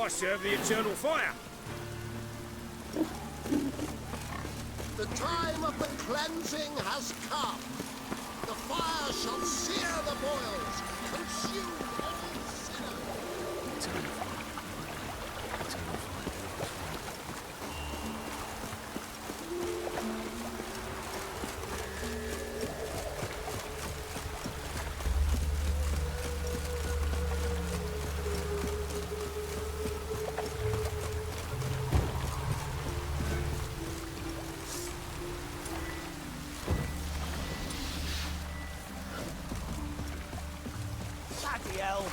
I serve the eternal fire. The time of the cleansing has come. The fire shall sear the boils, consume all sinners. Bloody hell!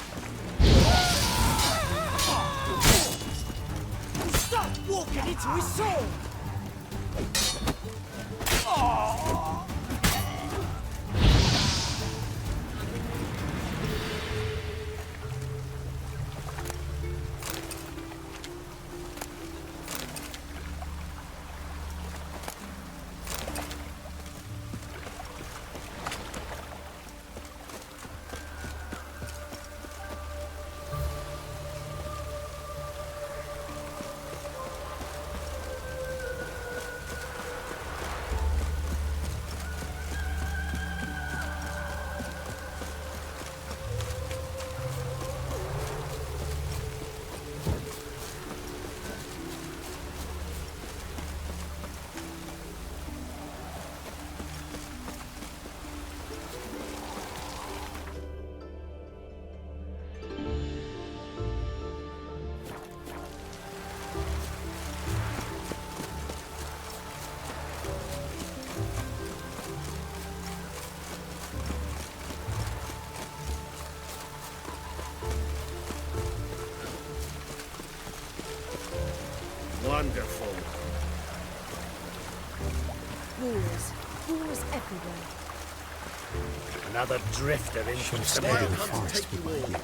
Stop walking into his soul! Wonderful. Wars everywhere. Another drifter into Should have some stayed in the come to forest take with my you all. unit.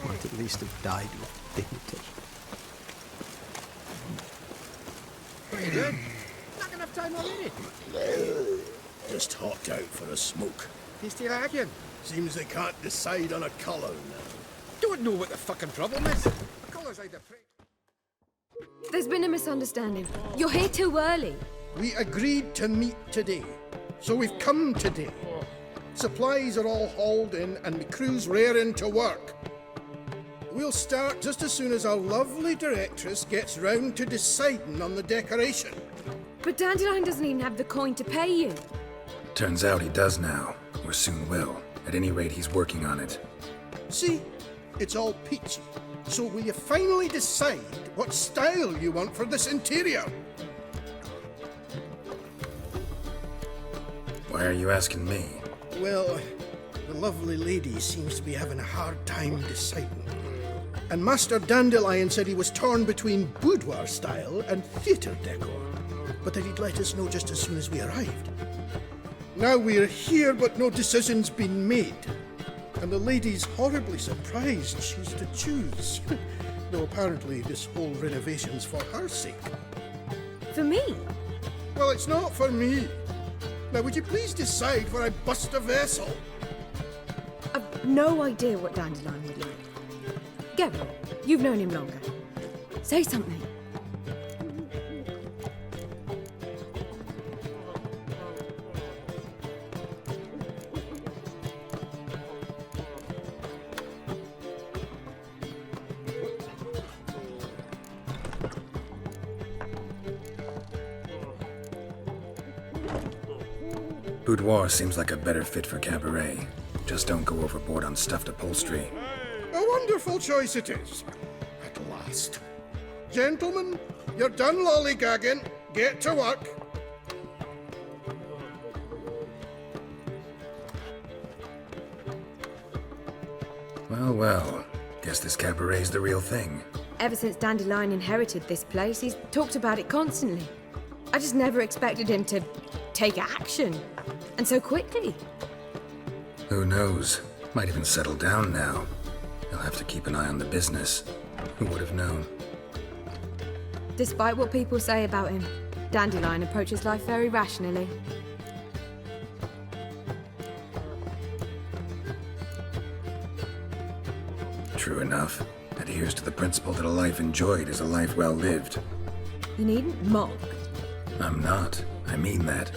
Might at least have died with dignity. What are you doing? Not gonna have time already. Just hopped out for a smoke. You still arguing? Seems they can't decide on a colour now. Don't know what the fucking problem is. The colours either prick. There's been a misunderstanding. You're here too early. We agreed to meet today, so we've come today. Supplies are all hauled in and the crew's raring to work. We'll start just as soon as our lovely directress gets round to deciding on the decoration. But Dandelion doesn't even have the coin to pay you. Turns out he does now, or soon will. At any rate, he's working on it. See, it's all peachy. So will you finally decide what style you want for this interior? Why are you asking me? Well, the lovely lady seems to be having a hard time deciding. And Master Dandelion said he was torn between boudoir style and theatre decor, but that he'd let us know just as soon as we arrived. Now we're here, but no decision's been made. And the lady's horribly surprised she's to choose. Though apparently this whole renovation's for her sake. For me? Well, it's not for me. Now, would you please decide where I bust a vessel? I've no idea what Dandelion would like. Geralt, you've known him longer. Say something. Boudoir seems like a better fit for Cabaret. Just don't go overboard on stuffed upholstery. A wonderful choice it is. At last. Gentlemen, you're done lollygagging. Get to work. Well, well. Guess this Cabaret's the real thing. Ever since Dandelion inherited this place, he's talked about it constantly. I just never expected him to take action. And so quickly. Who knows? Might even settle down now. He'll have to keep an eye on the business. Who would have known? Despite what people say about him, Dandelion approaches life very rationally. True enough. adheres to the principle that a life enjoyed is a life well lived. You needn't mock. I'm not. I mean that.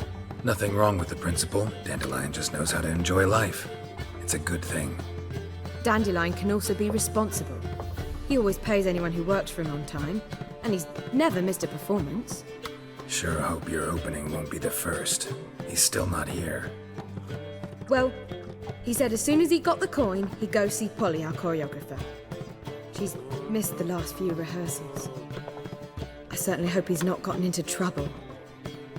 Nothing wrong with the principle. Dandelion just knows how to enjoy life. It's a good thing. Dandelion can also be responsible. He always pays anyone who works for him on time, and he's never missed a performance. Sure hope your opening won't be the first. He's still not here. Well, he said as soon as he got the coin, he'd go see Polly, our choreographer. She's missed the last few rehearsals. I certainly hope he's not gotten into trouble.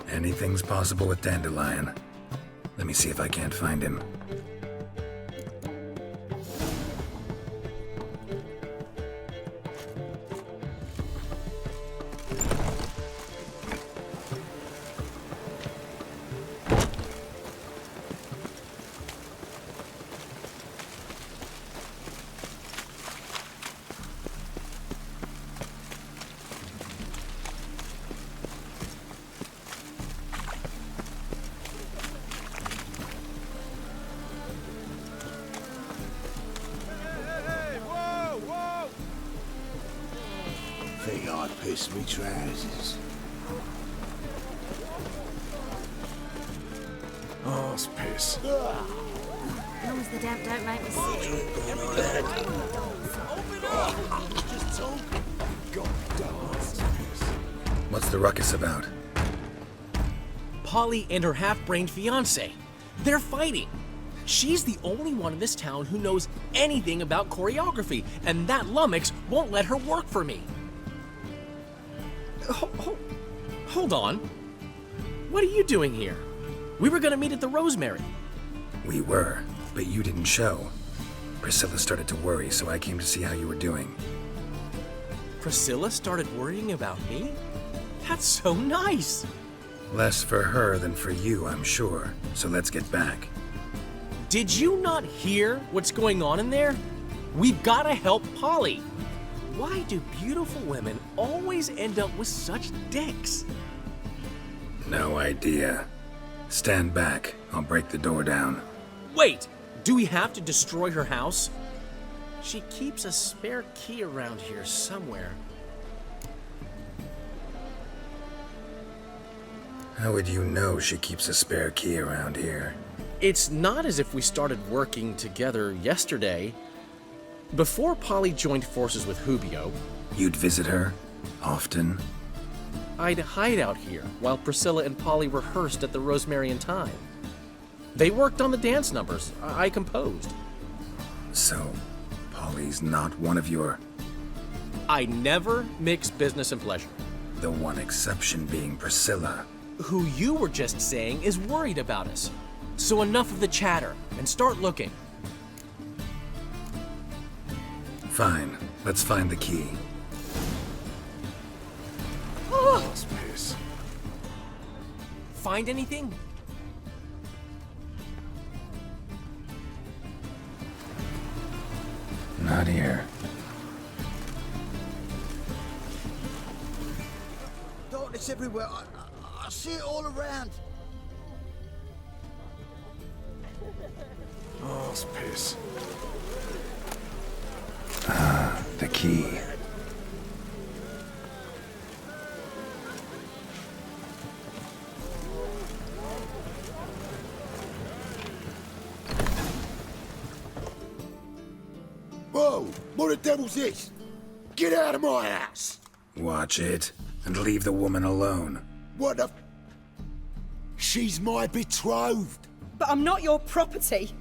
Anything's possible with Dandelion. Let me see if I can't find him. Think I pissed me trousers. Arse piss. As long as the damp don't make me sick. What's the ruckus about? Polly and her half-brained fiancé. They're fighting. She's the only one in this town who knows anything about choreography, and that lummox won't let her work for me. Hold on. What are you doing here? We were gonna meet at the Rosemary. We were, but you didn't show. Priscilla started to worry, so I came to see how you were doing. Priscilla started worrying about me? That's so nice. Less for her than for you, I'm sure. So let's get back. Did you not hear what's going on in there? We've gotta help Polly. Why do beautiful women always end up with such dicks? No idea. Stand back. I'll break the door down. Wait! Do we have to destroy her house? She keeps a spare key around here somewhere. How would you know she keeps a spare key around here? It's not as if we started working together yesterday. Before Polly joined forces with Hubio, You'd visit her? Often? I'd hide out here while Priscilla and Polly rehearsed at the Rosemary and Thyme. They worked on the dance numbers I composed. So, Polly's not one of your... I never mix business and pleasure. The one exception being Priscilla. Who you were just saying is worried about us. So enough of the chatter and start looking. Fine. Let's find the key. Arse piss. Find anything? Not here. Darkness everywhere. I see it all around. Arse piss. The key. Whoa! What the devil's this? Get out of my house! Watch it, and leave the woman alone. What the... She's my betrothed. But I'm not your property.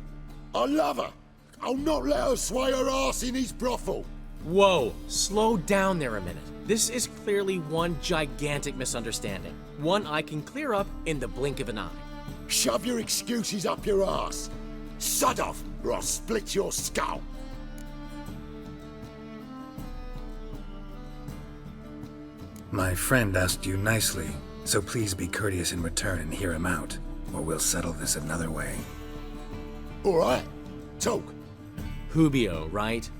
I love her. I'll not let her sway her ass in his brothel. Whoa, slow down there a minute. This is clearly one gigantic misunderstanding. One I can clear up in the blink of an eye. Shove your excuses up your ass. Sod off, or I'll split your skull. My friend asked you nicely, so please be courteous in return and hear him out, or we'll settle this another way. All right, talk. Hubio, right?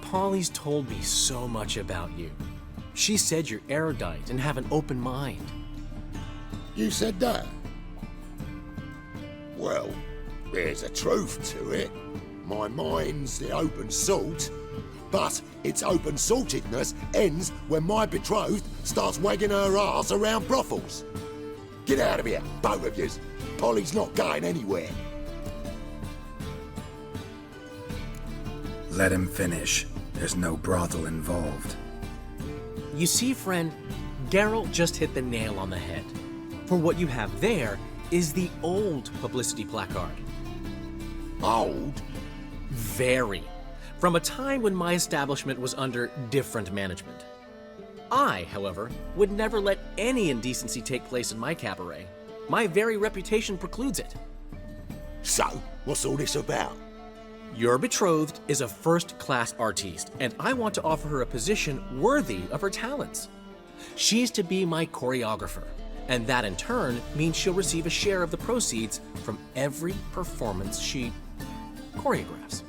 Polly's told me so much about you. She said you're erudite and have an open mind. You said that? Well, there's a truth to it. My mind's the open salt. But its open-sortedness ends when my betrothed starts wagging her arse around brothels. Get out of here, both of yous. Polly's not going anywhere. Let him finish. There's no brothel involved. You see, friend, Geralt just hit the nail on the head. For what you have there is the old publicity placard. Old? Very. From a time when my establishment was under different management. I, however, would never let any indecency take place in my cabaret. My very reputation precludes it. So, what's all this about? Your betrothed is a first-class artiste, and I want to offer her a position worthy of her talents. She's to be my choreographer, and that in turn means she'll receive a share of the proceeds from every performance she choreographs.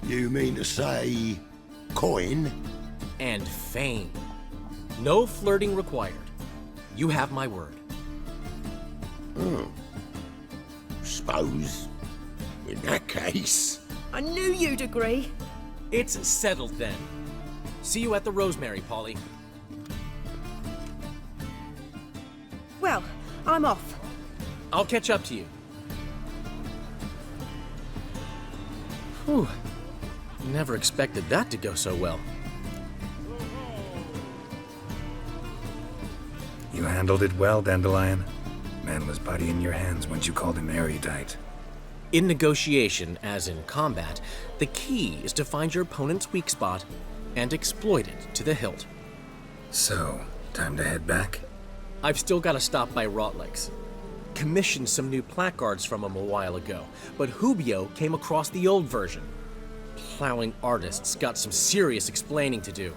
You mean to say... coin? And fame. No flirting required. You have my word. Suppose... in that case... I knew you'd agree. It's settled then. See you at the Rosemary, Polly. Well, I'm off. I'll catch up to you. Whew. Never expected that to go so well. You handled it well, Dandelion. Man was body in your hands once you called him erudite. In negotiation, as in combat, the key is to find your opponent's weak spot and exploit it to the hilt. So, time to head back? I've still got to stop by Rotlick's. Commissioned some new placards from him a while ago, but Hubio came across the old version. Plowing artists got some serious explaining to do.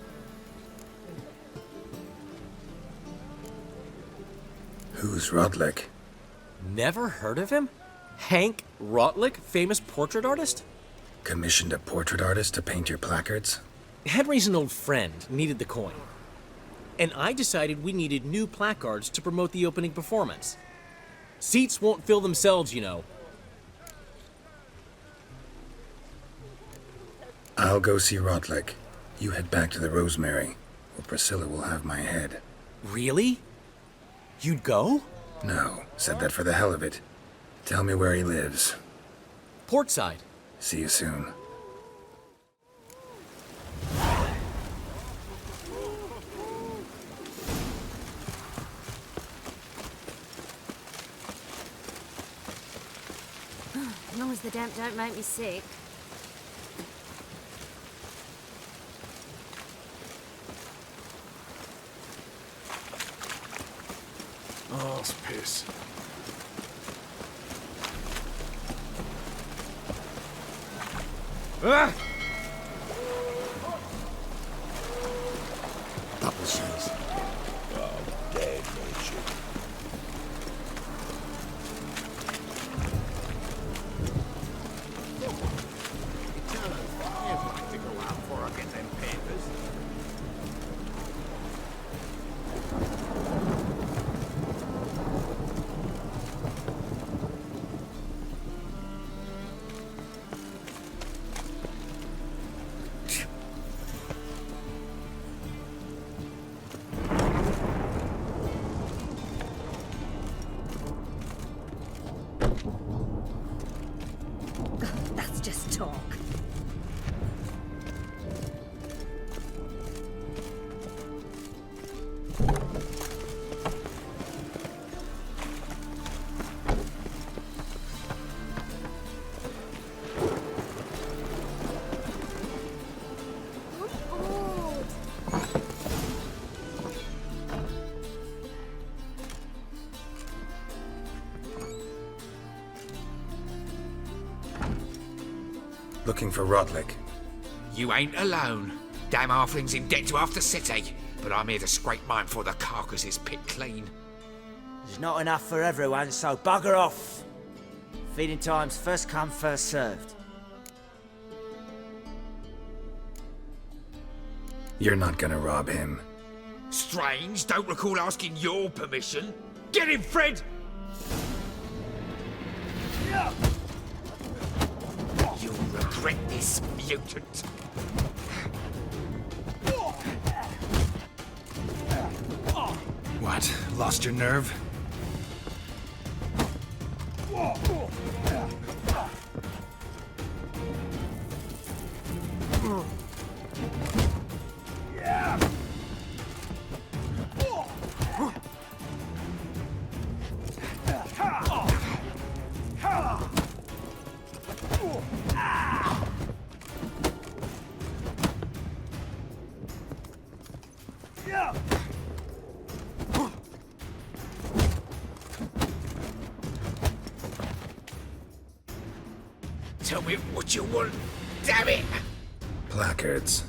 Who's Rodlick? Never heard of him? Hank Rotlick, famous portrait artist? Commissioned a portrait artist to paint your placards? Henry's an old friend, needed the coin. And I decided we needed new placards to promote the opening performance. Seats won't fill themselves, you know. I'll go see Rotlick. You head back to the Rosemary, or Priscilla will have my head. Really? You'd go? No, said that for the hell of it. Tell me where he lives. Portside. See you soon. As long as the damp don't make me sick. Oh, it's piss. Ah! Bubble shoes. Oh, dead nature. To go out for I get them papers. That's just talk. Looking for Rotlick. You ain't alone. Damn halfling's in debt to half the city, but I'm here to scrape mine before the carcass is picked clean. There's not enough for everyone, so bugger off. Feeding time's first come, first served. You're not gonna rob him. Strange, don't recall asking your permission. Get him, Fred! You'll regret this, mutant. What, lost your nerve? Tell me what you want, damn it! Placards.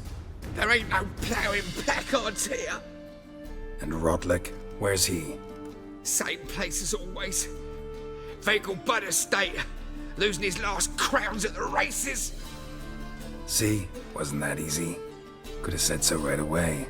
There ain't no ploughing placards here. And Rodlick, where's he? Same place as always. Vegal Bud Estate, losing his last crowns at the races. See, wasn't that easy? Could have said so right away.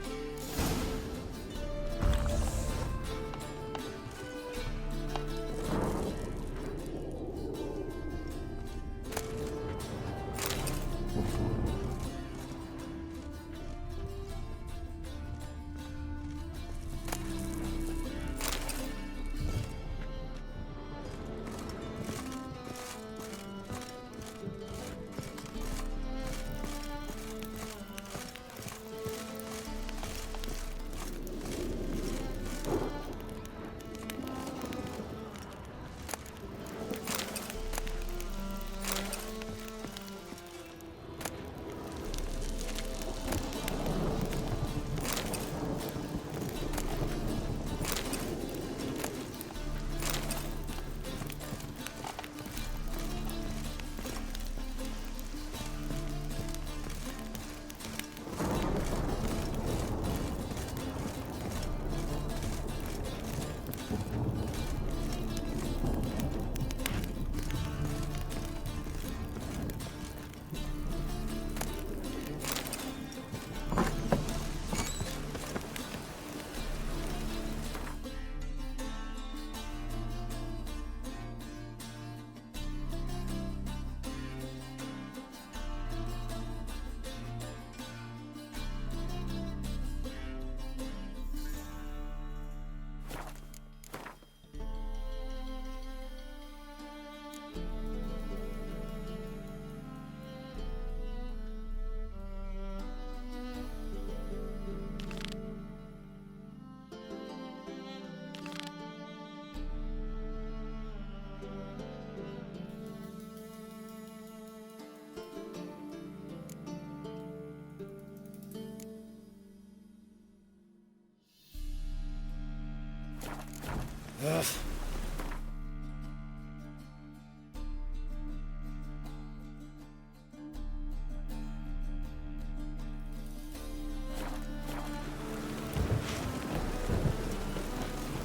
Ugh.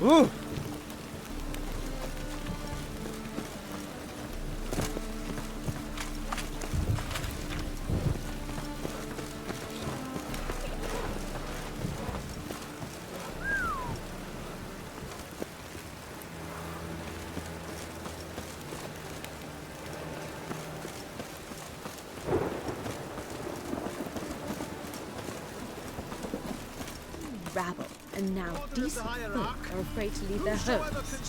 Ooh. Rabble, and now decent folk are afraid to leave their homes.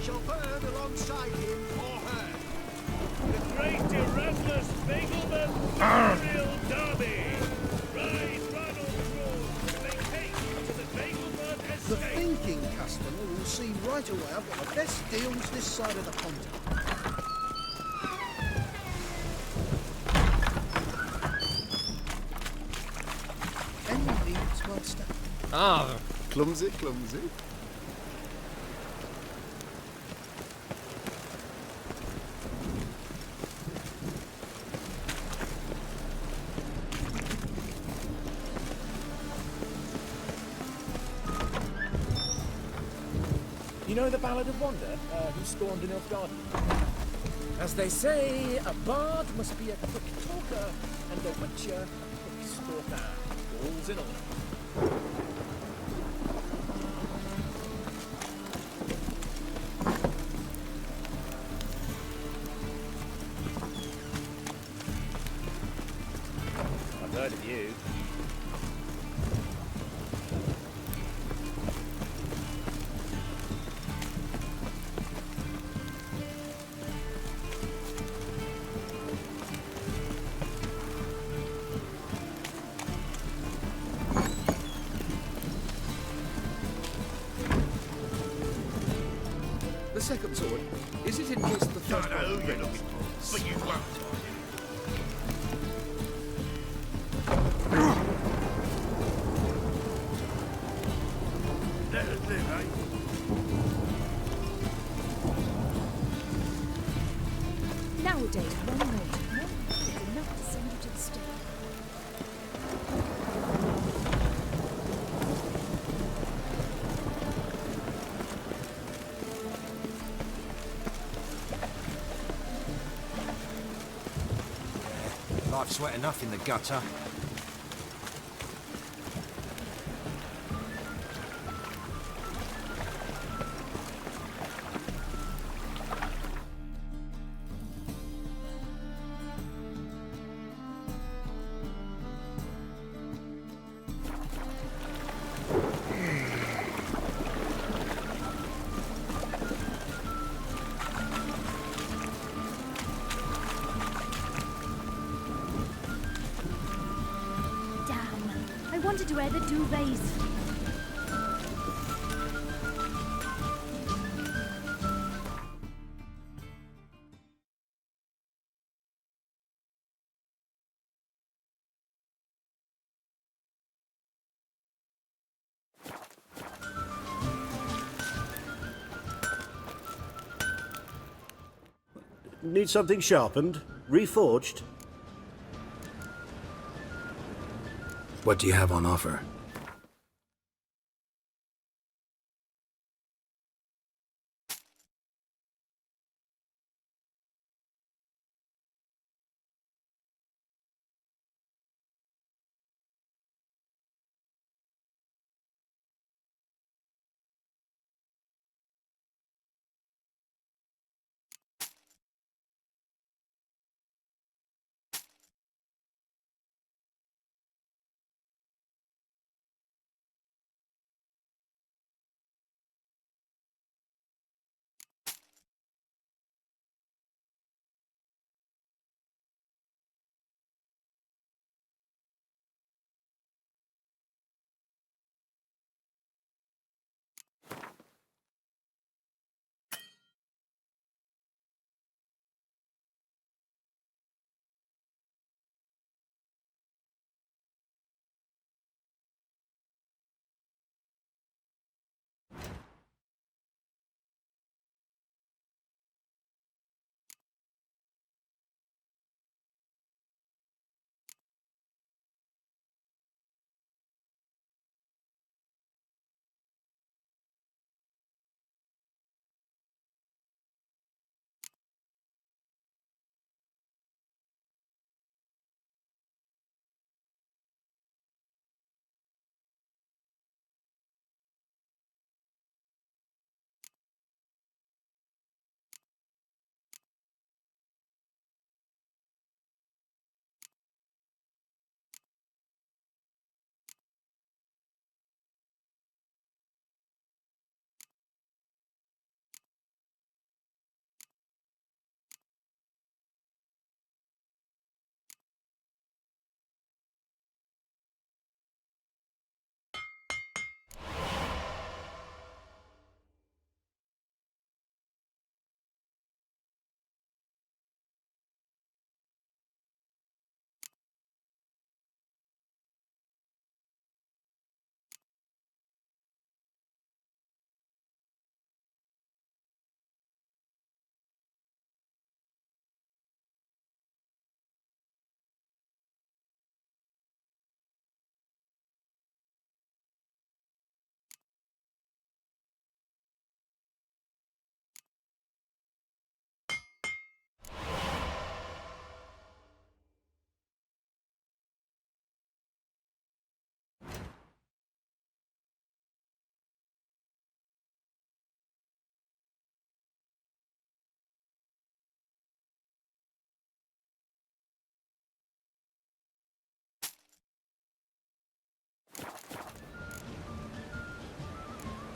Shall burn alongside him or her. The great Erasmus Begelman Imperial Derby! Rise, Ronald Road, make haste to the Begelman The Estate! thinking customer will see right away I've got the best deals this side of the pond. Ah, clumsy, clumsy. You know the Ballad of Wanda, who stormed in Nilfgaardians? As they say, a bard must be a quick talker, and a witcher a quick stalker. All's in order. heard of you. The second sword, is it in case the first Don't know one who you're breaks? looking for, but you won't find it. Let us live, eh? Nowadays, one note is enough to send you to the stake. Life's wet enough in the gutter. I wanted to wear the duvets. Need something sharpened? Reforged? What do you have on offer?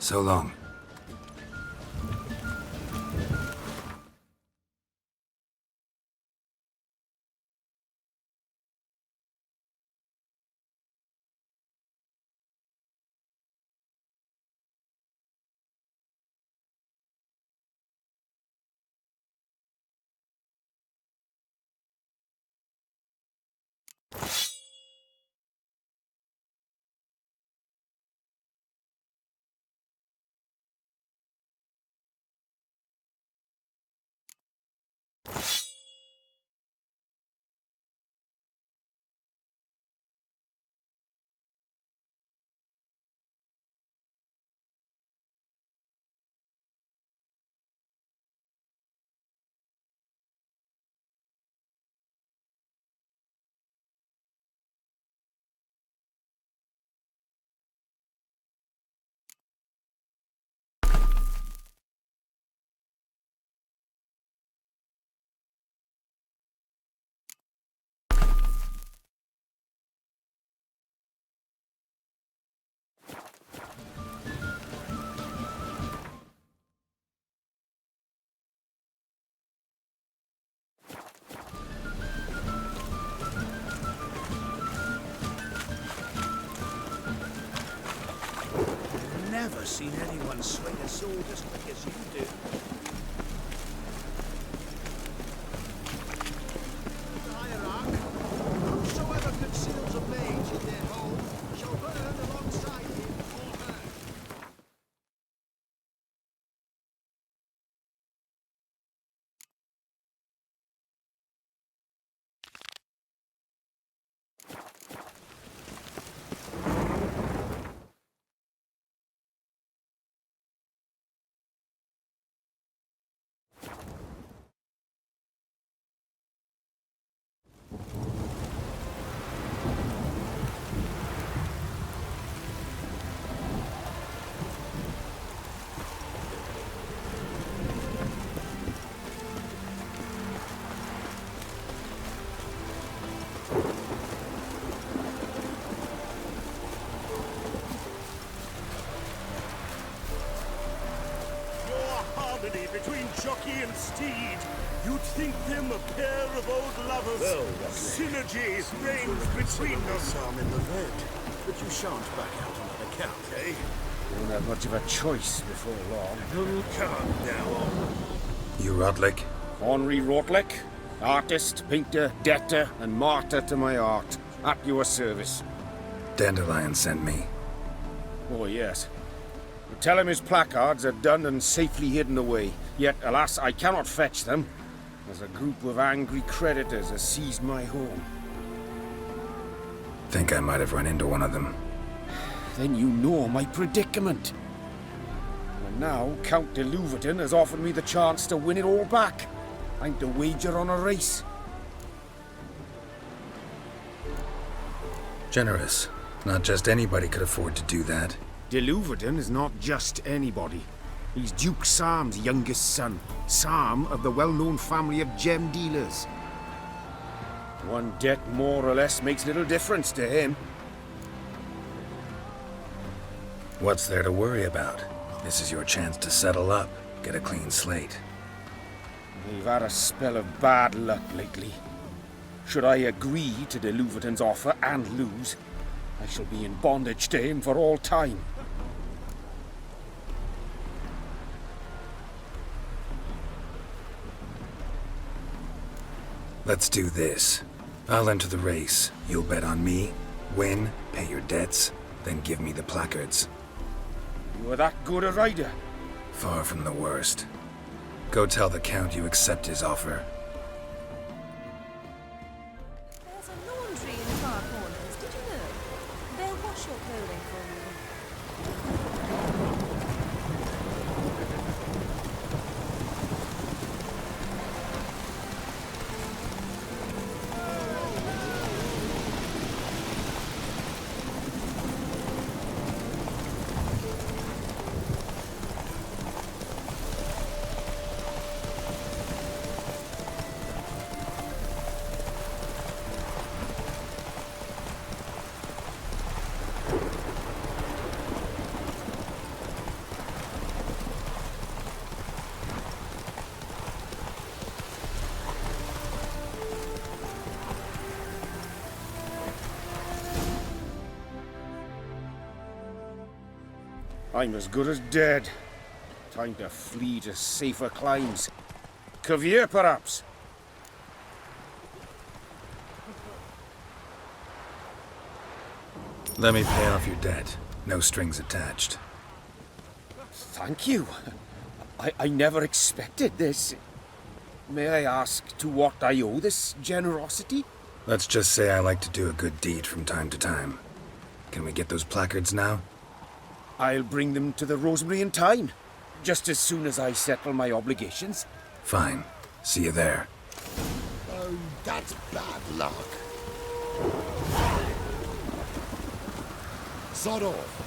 So long. Never seen anyone swing a sword as quick as you do. The hierarch, whosoever conceals a mage in their home shall burn alongside him or her. Between jockey and steed, you'd think them a pair of old lovers. Well, synergy reigns between them. Some in the red, but you shan't back out on that account, eh? Won't have much of a choice before long. Calm now. You Rodlick? Henri Rodlick, artist, painter, debtor, and martyr to my art. At your service. Dandelion sent me. Oh, yes. Tell him his placards are done and safely hidden away. Yet, alas, I cannot fetch them, as a group of angry creditors has seized my home. Think I might have run into one of them. Then you know my predicament. And now, Count de Louverton has offered me the chance to win it all back. I'm to wager on a race. Generous. Not just anybody could afford to do that. De Louverton is not just anybody. He's Duke Sam's youngest son. Sam of the well-known family of gem dealers. One debt more or less makes little difference to him. What's there to worry about? This is your chance to settle up, get a clean slate. We've had a spell of bad luck lately. Should I agree to de Louverton's offer and lose, I shall be in bondage to him for all time. Let's do this. I'll enter the race. You'll bet on me, win, pay your debts, then give me the placards. You are that good a rider? Far from the worst. Go tell the Count you accept his offer. There's a laundry in the far corners, did you know? They'll wash your clothing for you. I'm as good as dead. Time to flee to safer climes. Caviar, perhaps? Let me pay off your debt. No strings attached. Thank you. I never expected this. May I ask to what I owe this generosity? Let's just say I like to do a good deed from time to time. Can we get those placards now? I'll bring them to the Rosemary in time, just as soon as I settle my obligations. Fine. See you there. Oh, that's bad luck. Sod off.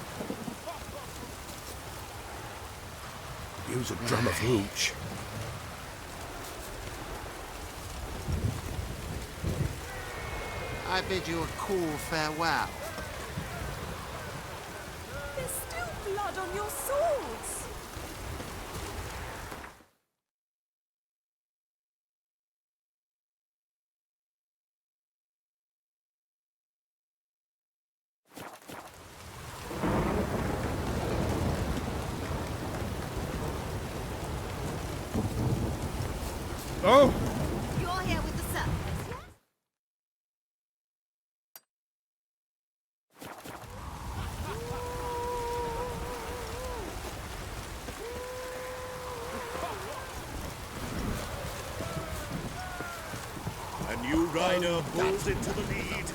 Use a drum of hooch. I bid you a cool farewell. There's still blood on your swords. Oh! You're here with the circus, yes? A new rider pulls into the lead.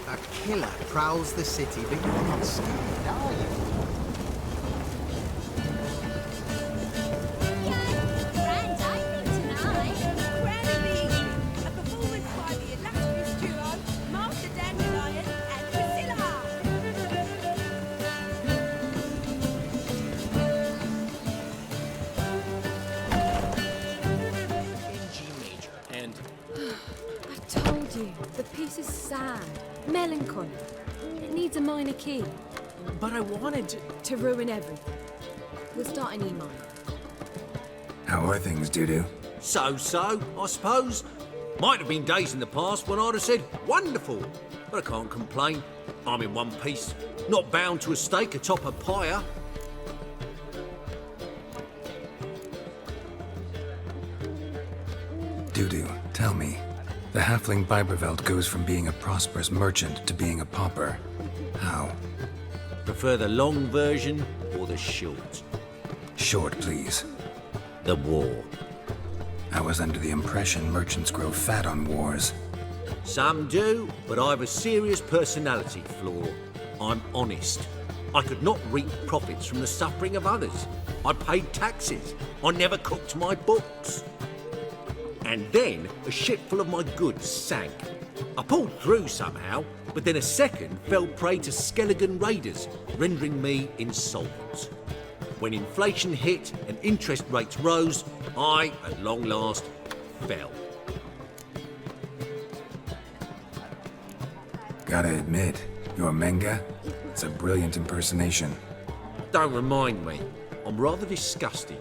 A killer prowls the city, but you're not scared, are you? Grand opening tonight. Incredibly. A performance by the illustrious duo, Master Dandelion and Priscilla. In G major, and I told you, the piece is sad, melancholy. It needs a minor key. but I wanted to ruin everything. We'll start in E minor. How are things, Dudu? So-so, I suppose. Might have been days in the past when I'd have said, wonderful. But I can't complain. I'm in one piece, not bound to a stake atop a pyre. Dudu, tell me. The halfling Biberveld goes from being a prosperous merchant to being a pauper. How? Prefer the long version or the short? Short, please. The war. I was under the impression merchants grow fat on wars. Some do, but I have a serious personality flaw. I'm honest. I could not reap profits from the suffering of others. I paid taxes. I never cooked my books. And then a ship full of my goods sank. I pulled through somehow, but then a second fell prey to Skelligan raiders, rendering me insolvent. When inflation hit and interest rates rose, I, at long last, fell. Gotta admit, your Menga? It's a brilliant impersonation. Don't remind me. I'm rather disgusted.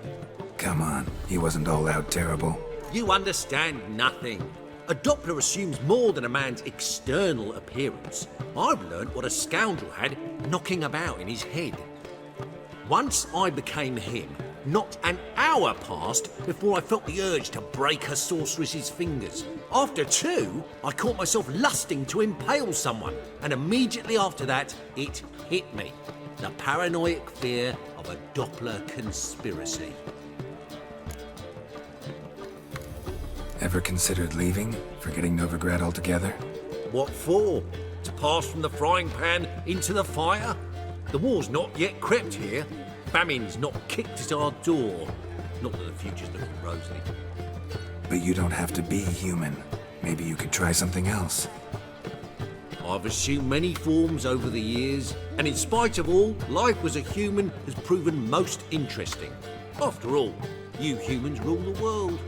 Come on, he wasn't all out terrible. You understand nothing. A Doppler assumes more than a man's external appearance. I've learnt what a scoundrel had knocking about in his head. Once I became him, not an hour passed before I felt the urge to break a sorceress's fingers. After two, I caught myself lusting to impale someone, and immediately after that, it hit me. The paranoid fear of a Doppler conspiracy. Ever considered leaving? Forgetting Novigrad altogether? What for? To pass from the frying pan into the fire? The war's not yet crept here. Famine's not kicked at our door. Not that the future's looking rosy. But you don't have to be human. Maybe you could try something else. I've assumed many forms over the years, and in spite of all, life as a human has proven most interesting. After all, you humans rule the world.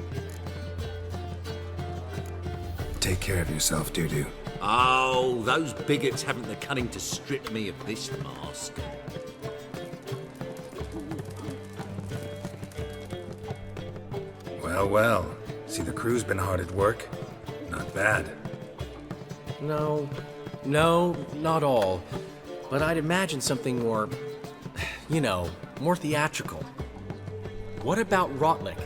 Take care of yourself, Dudu. Oh, those bigots haven't the cunning to strip me of this mask. Well, well. See, the crew's been hard at work. Not bad. No, not all. But I'd imagine something more, more theatrical. What about Rotlick?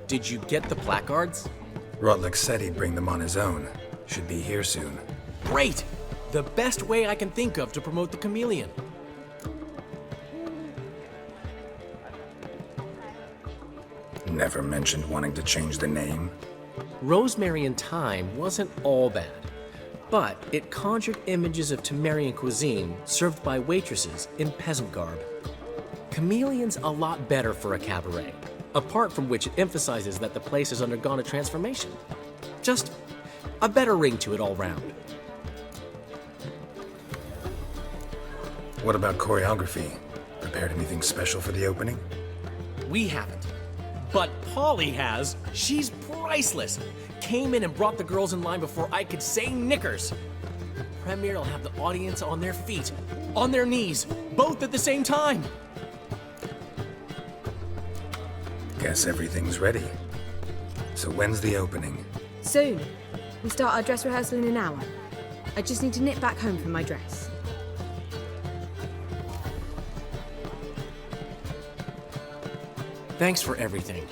Did you get the placards? Rotlick said he'd bring them on his own. Should be here soon. Great! The best way I can think of to promote the chameleon. Never mentioned wanting to change the name. Rosemary in Thyme wasn't all bad, but it conjured images of Temerian cuisine served by waitresses in peasant garb. Chameleon's a lot better for a cabaret, apart from which it emphasizes that the place has undergone a transformation. Just a better ring to it all round. What about choreography? Prepared anything special for the opening? We haven't. But Polly has. She's priceless. Came in and brought the girls in line before I could say knickers. Premiere will have the audience on their feet, on their knees, both at the same time. Guess everything's ready. So when's the opening? Soon. We start our dress rehearsal in an hour. I just need to nip back home for my dress. Thanks for everything.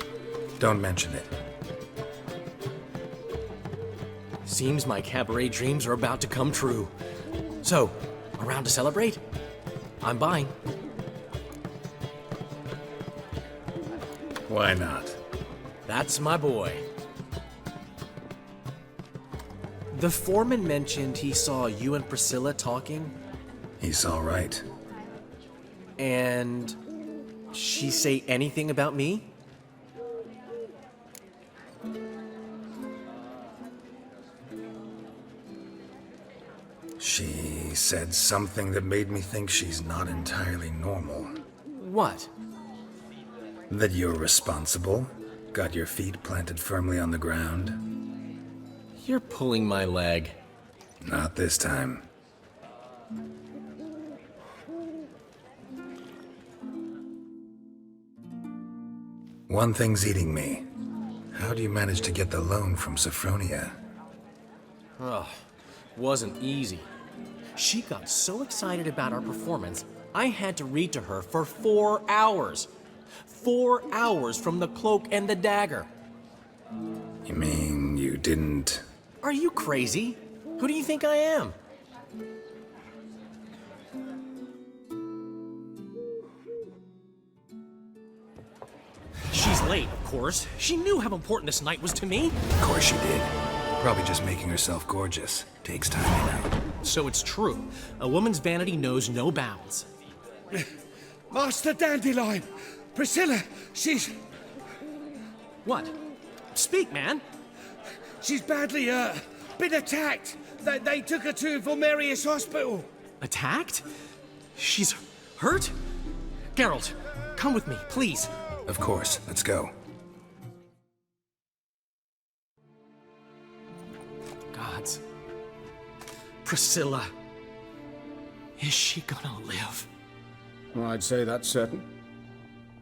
Don't mention it. Seems my cabaret dreams are about to come true. So, around to celebrate? I'm buying. Why not? That's my boy. The foreman mentioned he saw you and Priscilla talking. He's all right. And she say anything about me? She said something that made me think she's not entirely normal. What? That you're responsible, got your feet planted firmly on the ground. You're pulling my leg. Not this time. One thing's eating me. How do you manage to get the loan from Sophronia? Ugh, wasn't easy. She got so excited about our performance, I had to read to her for 4 hours. 4 hours from The Cloak and the Dagger. You mean you didn't... Are you crazy? Who do you think I am? She's late, of course. She knew how important this night was to me. Of course she did. Probably just making herself gorgeous. Takes time, you know. So it's true. A woman's vanity knows no bounds. Master Dandelion! Priscilla, she's... What? Speak, man. She's badly, been attacked. They took her to Vulmerius Hospital. Attacked? She's hurt? Geralt, come with me, please. Of course. Let's go. Gods. Priscilla. Is she gonna live? Well, I'd say that's certain.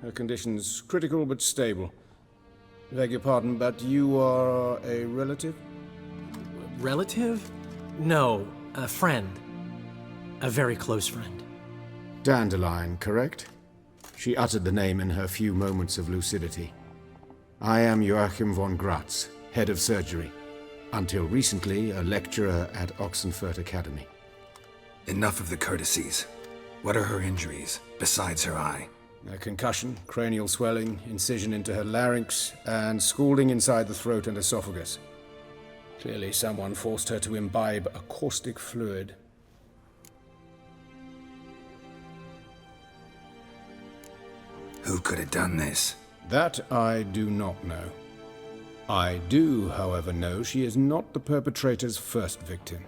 Her condition's critical but stable. Beg your pardon, but you are a relative? Relative? No, a friend. A very close friend. Dandelion, correct? She uttered the name in her few moments of lucidity. I am Joachim von Gratz, head of surgery. Until recently, a lecturer at Oxenfurt Academy. Enough of the courtesies. What are her injuries, besides her eye? A concussion, cranial swelling, incision into her larynx, and scalding inside the throat and esophagus. Clearly someone forced her to imbibe a caustic fluid. Who could have done this? That I do not know. I do, however, know she is not the perpetrator's first victim.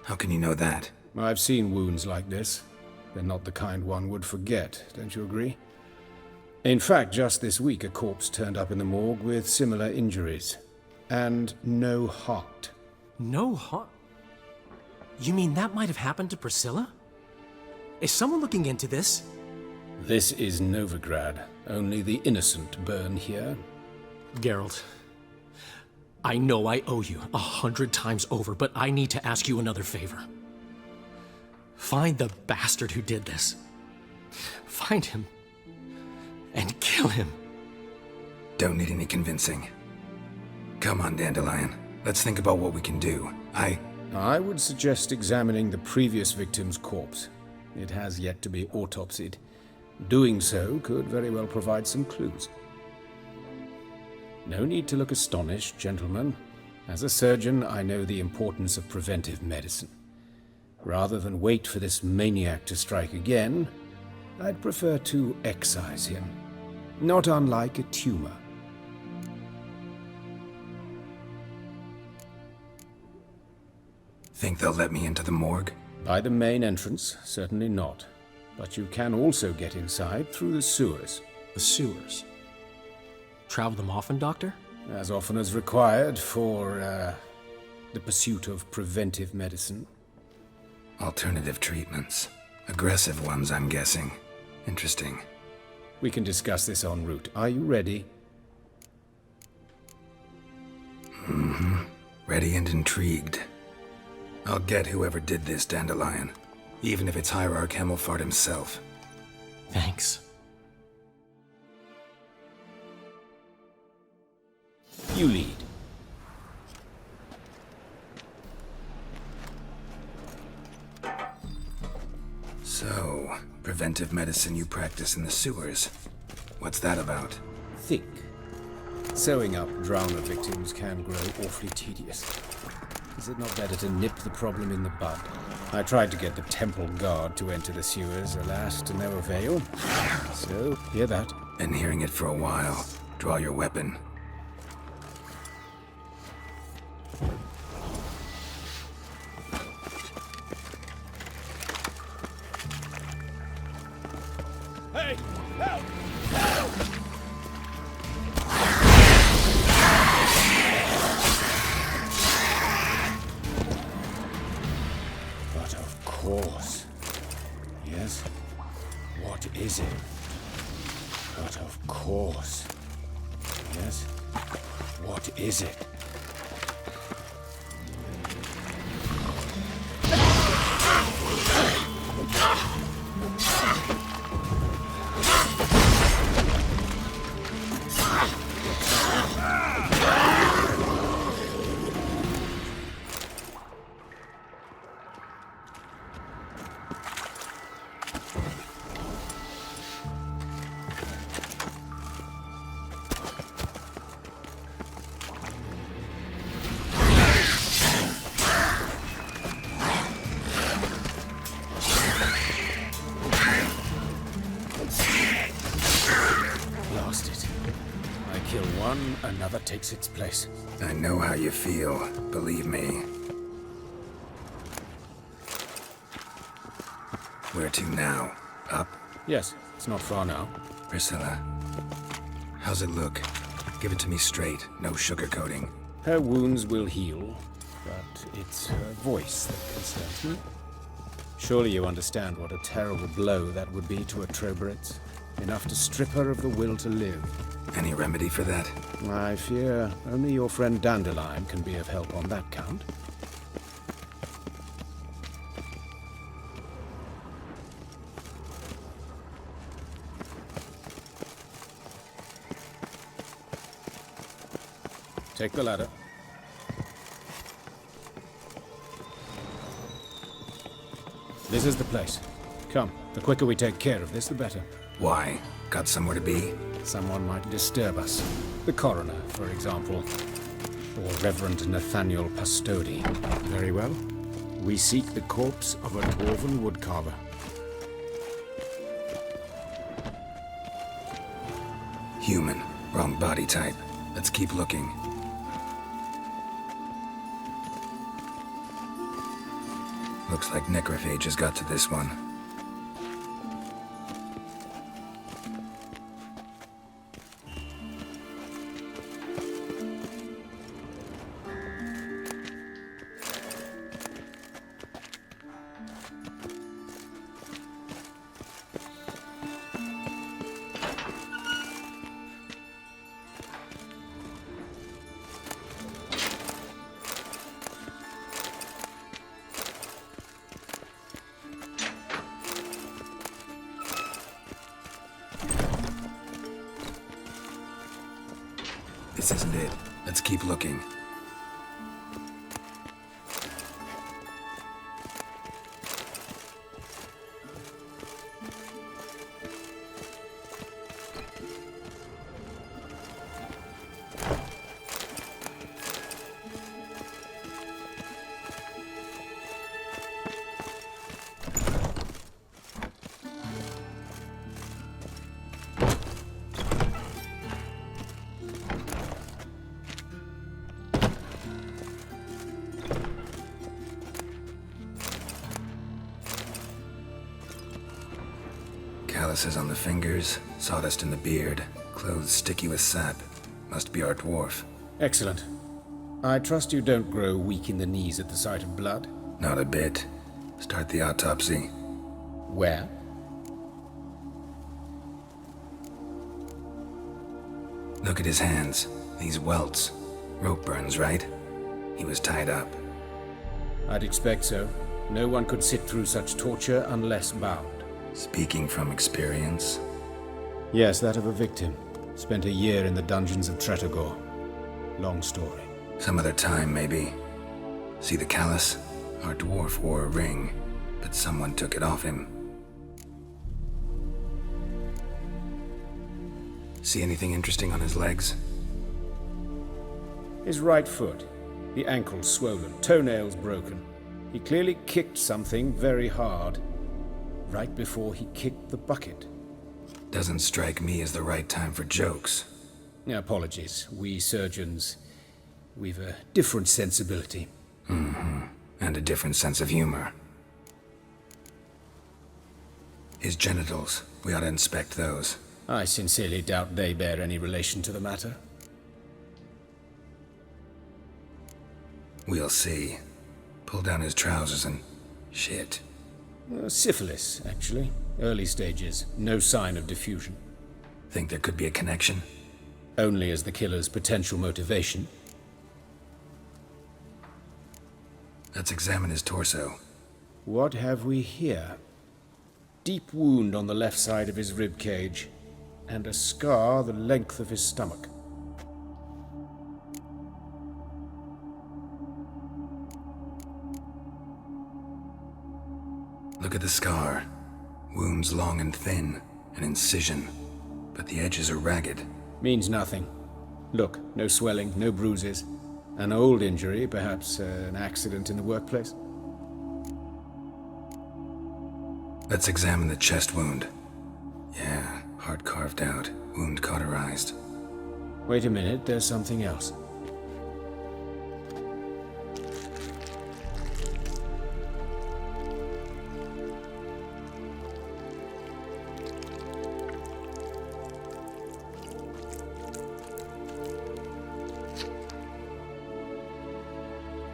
How can you know that? I've seen wounds like this. They're not the kind one would forget, don't you agree? In fact, just this week, a corpse turned up in the morgue with similar injuries. And no heart. No heart? You mean that might have happened to Priscilla? Is someone looking into this? This is Novigrad. Only the innocent burn here. Geralt, I know I owe you 100 times over, but I need to ask you another favor. Find the bastard who did this. Find him and kill him. Don't need any convincing. Come on, Dandelion. Let's think about what we can do. I would suggest examining the previous victim's corpse. It has yet to be autopsied. Doing so could very well provide some clues. No need to look astonished, gentlemen. As a surgeon, I know the importance of preventive medicine. Rather than wait for this maniac to strike again, I'd prefer to excise him. Not unlike a tumor. Think they'll let me into the morgue? By the main entrance, certainly not. But you can also get inside through the sewers. The sewers? Travel them often, Doctor? As often as required for, the pursuit of preventive medicine. Alternative treatments. Aggressive ones, I'm guessing. Interesting. We can discuss this en route. Are you ready? Mm-hmm. Ready and intrigued. I'll get whoever did this, Dandelion. Even if it's Hierarch Hemmelfart himself. Thanks. You lead. So, preventive medicine you practice in the sewers. What's that about? Think. Sewing up drowner victims can grow awfully tedious. Is it not better to nip the problem in the bud? I tried to get the temple guard to enter the sewers, alas, to no avail. So, hear that. Been hearing it for a while. Draw your weapon. Hey! Help! Help! But of course. Yes? What is it? But of course. Yes? What is it? Another takes its place. I know how you feel, believe me. Where to now? Up? Yes, it's not far now. Priscilla, how's it look? Give it to me straight, no sugarcoating. Her wounds will heal, but it's her voice that concerns me. Surely you understand what a terrible blow that would be to a Trobritz. Enough to strip her of the will to live. Any remedy for that? I fear only your friend Dandelion can be of help on that count. Take the ladder. This is the place. Come, the quicker we take care of this, the better. Why? Got somewhere to be? Someone might disturb us. The coroner, for example. Or Reverend Nathaniel Pastodi. Very well. We seek the corpse of a dwarven woodcarver. Human. Wrong body type. Let's keep looking. Looks like necrophages got to this one. This isn't it. Let's keep looking. Calluses on the fingers, sawdust in the beard, clothes sticky with sap. Must be our dwarf. Excellent. I trust you don't grow weak in the knees at the sight of blood? Not a bit. Start the autopsy. Where? Look at his hands. These welts. Rope burns, right? He was tied up. I'd expect so. No one could sit through such torture unless bound. Speaking from experience? Yes, that of a victim. Spent a year in the dungeons of Tretogor. Long story. Some other time, maybe. See the callus? Our dwarf wore a ring, but someone took it off him. See anything interesting on his legs? His right foot. The ankle swollen, toenails broken. He clearly kicked something very hard. Right before he kicked the bucket. Doesn't strike me as the right time for jokes. Apologies. We surgeons, we've a different sensibility. Mm-hmm. And a different sense of humor. His genitals. We ought to inspect those. I sincerely doubt they bear any relation to the matter. We'll see. Pull down his trousers and... shit. Syphilis, actually. Early stages. No sign of diffusion. Think there could be a connection? Only as the killer's potential motivation. Let's examine his torso. What have we here? Deep wound on the left side of his rib cage, and a scar the length of his stomach. Look at the scar. Wounds long and thin, an incision, but the edges are ragged. Means nothing. Look, no swelling, no bruises. An old injury, perhaps an accident in the workplace. Let's examine the chest wound. Yeah, heart carved out, wound cauterized. Wait a minute, there's something else.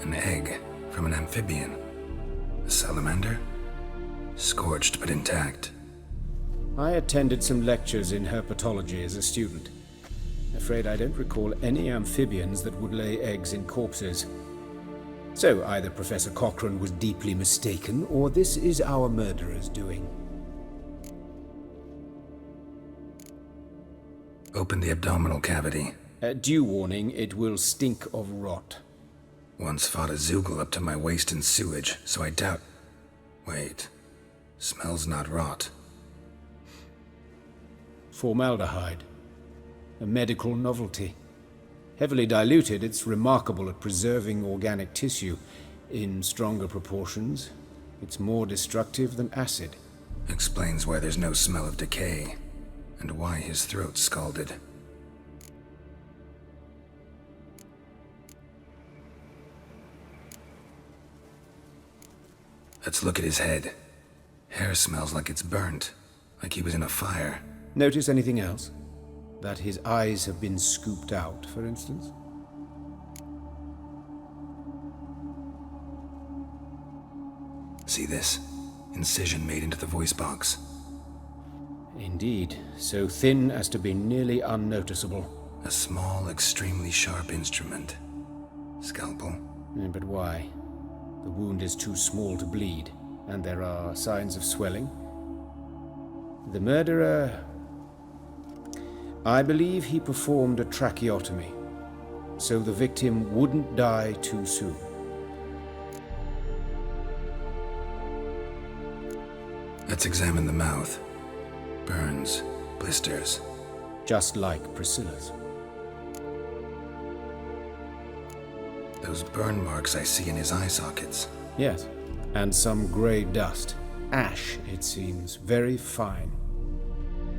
An egg from an amphibian. A salamander? Scorched but intact. I attended some lectures in herpetology as a student. Afraid I don't recall any amphibians that would lay eggs in corpses. So either Professor Cochrane was deeply mistaken, or this is our murderer's doing. Open the abdominal cavity. Due warning, it will stink of rot. Once fought a Zoogle up to my waist in sewage, so I doubt... Wait. Smells not rot. Formaldehyde. A medical novelty. Heavily diluted, it's remarkable at preserving organic tissue. In stronger proportions, it's more destructive than acid. Explains why there's no smell of decay, and why his throat's scalded. Let's look at his head. Hair smells like it's burnt, like he was in a fire. Notice anything else? That his eyes have been scooped out, for instance? See this? Incision made into the voice box. Indeed, so thin as to be nearly unnoticeable. A small, extremely sharp instrument. Scalpel. But why? The wound is too small to bleed, and there are signs of swelling. The murderer... I believe he performed a tracheotomy, so the victim wouldn't die too soon. Let's examine the mouth. Burns, blisters. Just like Priscilla's. Those burn marks I see in his eye sockets. Yes, and some grey dust. Ash, it seems, very fine.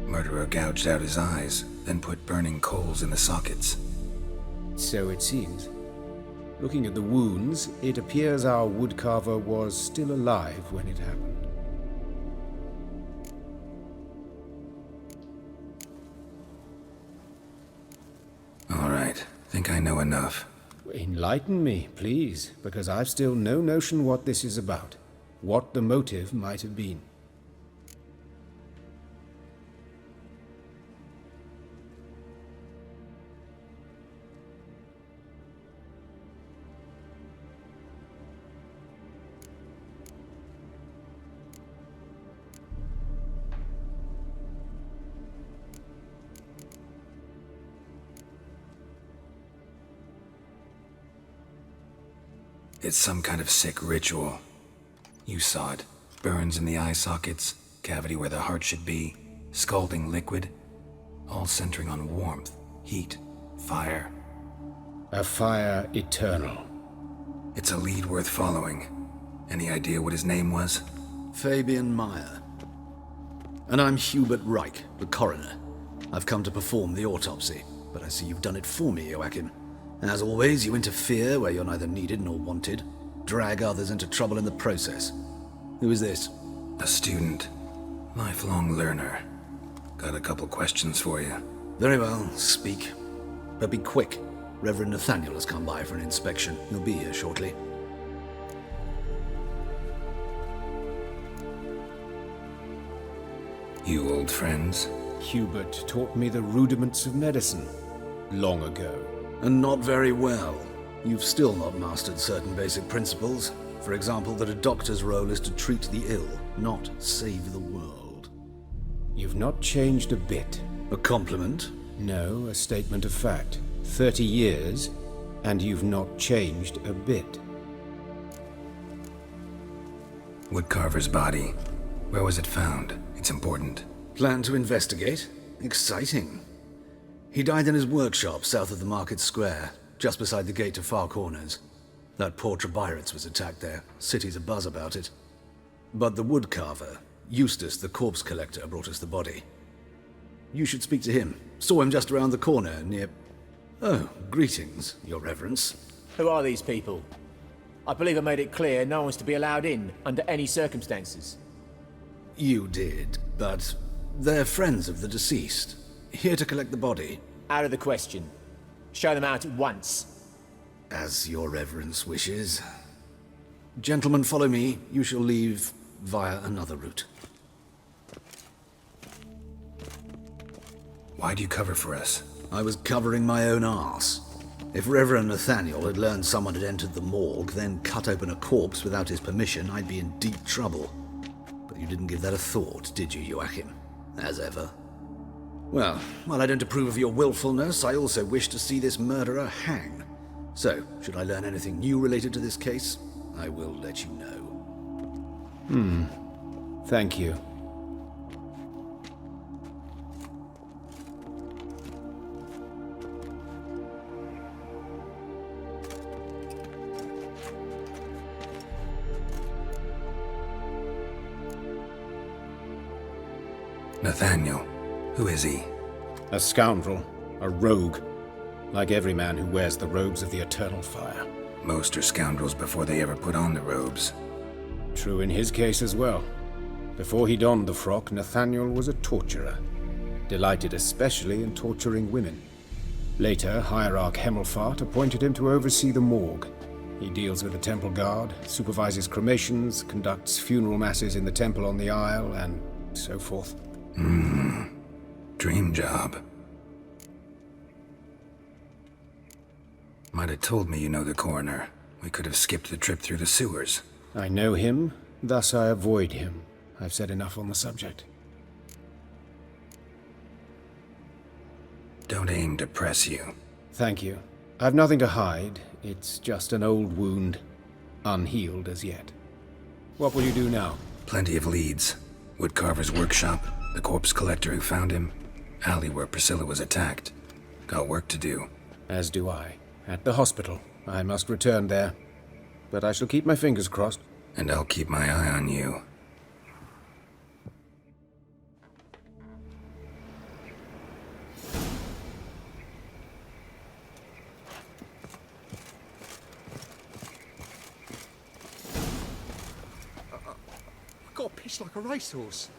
Murderer gouged out his eyes, then put burning coals in the sockets. So it seems. Looking at the wounds, it appears our woodcarver was still alive when it happened. All right, think I know enough. Enlighten me, please, because I've still no notion what this is about. What the motive might have been. It's some kind of sick ritual. You saw it. Burns in the eye sockets, cavity where the heart should be, scalding liquid, all centering on warmth, heat, fire. A fire eternal. It's a lead worth following. Any idea what his name was? Fabian Meyer. And I'm Hubert Reich, the coroner. I've come to perform the autopsy, but I see you've done it for me, Joachim. As always, you interfere where you're neither needed nor wanted. Drag others into trouble in the process. Who is this? A student. Lifelong learner. Got a couple questions for you. Very well, speak. But be quick. Reverend Nathaniel has come by for an inspection. He'll be here shortly. You old friends? Hubert taught me the rudiments of medicine. Long ago. And not very well. You've still not mastered certain basic principles. For example, that a doctor's role is to treat the ill, not save the world. You've not changed a bit. A compliment? No, a statement of fact. 30 years, and you've not changed a bit. Woodcarver's body. Where was it found? It's important. Plan to investigate? Exciting. He died in his workshop south of the market square, just beside the gate to Far Corners. That poor Trebirates was attacked there. City's abuzz about it. But the woodcarver, Eustace the corpse collector, brought us the body. You should speak to him. Saw him just around the corner near... Oh, greetings, your reverence. Who are these people? I believe I made it clear no one's to be allowed in under any circumstances. You did, but they're friends of the deceased. Here to collect the body. Out of the question. Show them out at once. As your reverence wishes. Gentlemen, follow me. You shall leave via another route. Why do you cover for us? I was covering my own arse. If Reverend Nathaniel had learned someone had entered the morgue, then cut open a corpse without his permission, I'd be in deep trouble. But you didn't give that a thought, did you, Joachim? As ever. Well, while I don't approve of your willfulness, I also wish to see this murderer hang. So, should I learn anything new related to this case, I will let you know. Thank you. Nathaniel. Who is he? A scoundrel. A rogue. Like every man who wears the robes of the eternal fire. Most are scoundrels before they ever put on the robes. True in his case as well. Before he donned the frock, Nathaniel was a torturer, delighted especially in torturing women. Later, Hierarch Hemmelfart appointed him to oversee the morgue. He deals with the temple guard, supervises cremations, conducts funeral masses in the temple on the Isle, and so forth. Dream job. Might have told me you know the coroner. We could have skipped the trip through the sewers. I know him, thus I avoid him. I've said enough on the subject. Don't aim to press you. Thank you. I've nothing to hide. It's just an old wound, unhealed as yet. What will you do now? Plenty of leads. Woodcarver's workshop, the corpse collector who found him, alley where Priscilla was attacked. Got work to do. As do I. At the hospital. I must return there. But I shall keep my fingers crossed. And I'll keep my eye on you. Got pitched like a racehorse.